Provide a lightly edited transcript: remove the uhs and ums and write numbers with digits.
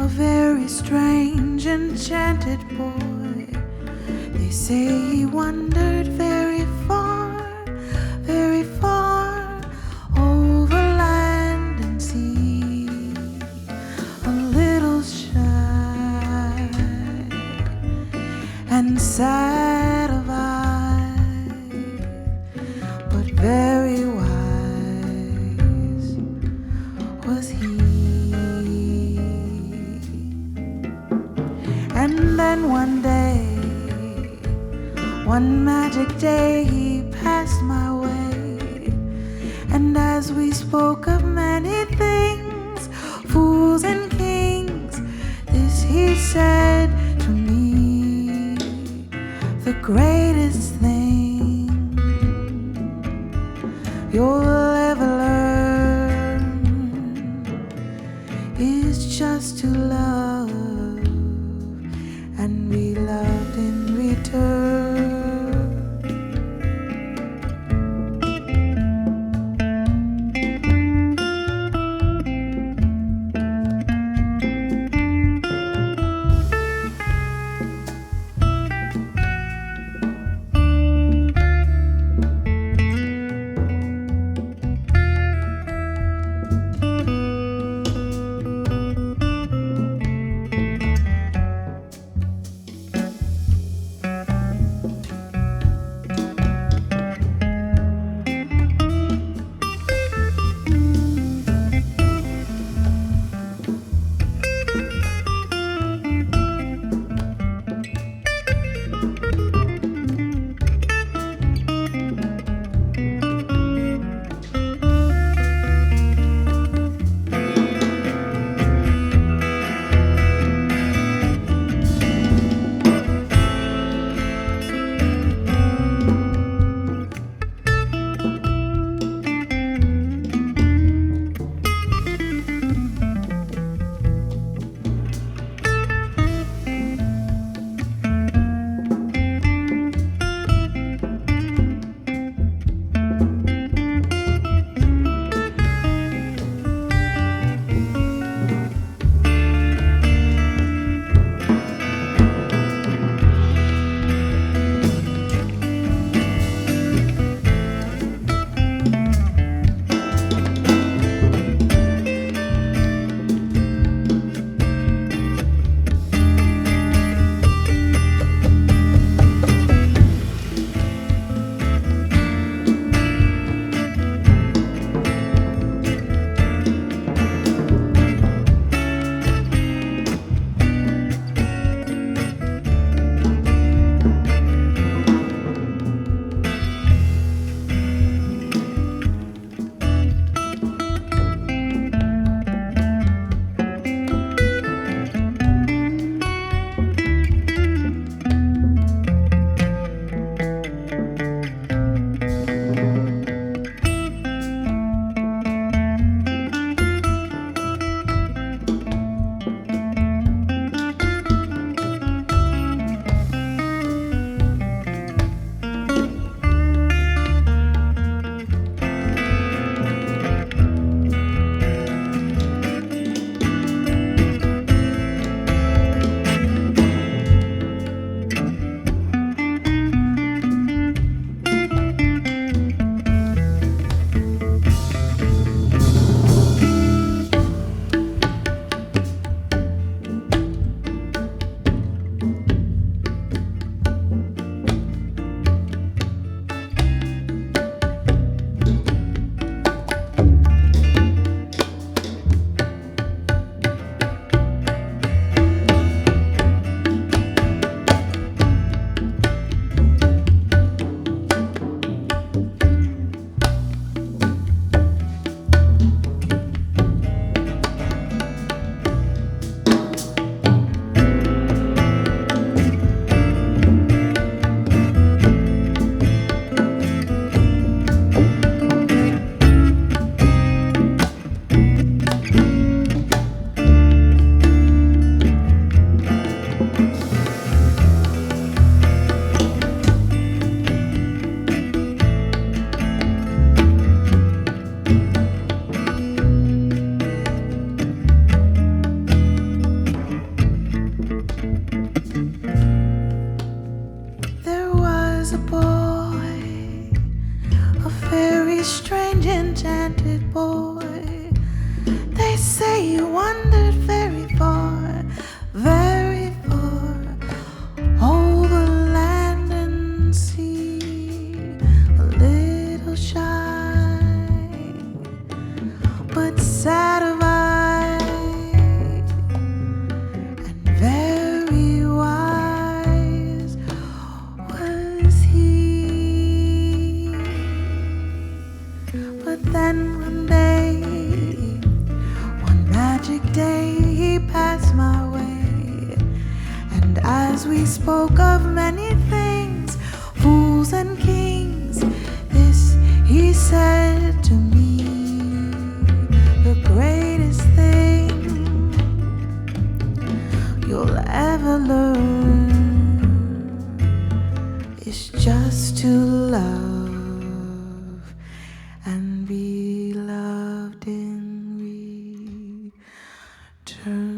a very strange, enchanted boy. They say he wandered very far over land and sea, a little shy and sad of eye, but very wise was he. And then one day, one magic day, he passed my way, and as we spoke of many things, fools and kings, this he said to me: the greatest thing you'll ever learn is just to love and be loved in return. And as we spoke of many things, fools and kings, this he said to me: the greatest thing you'll ever learn is just to love and be loved in return.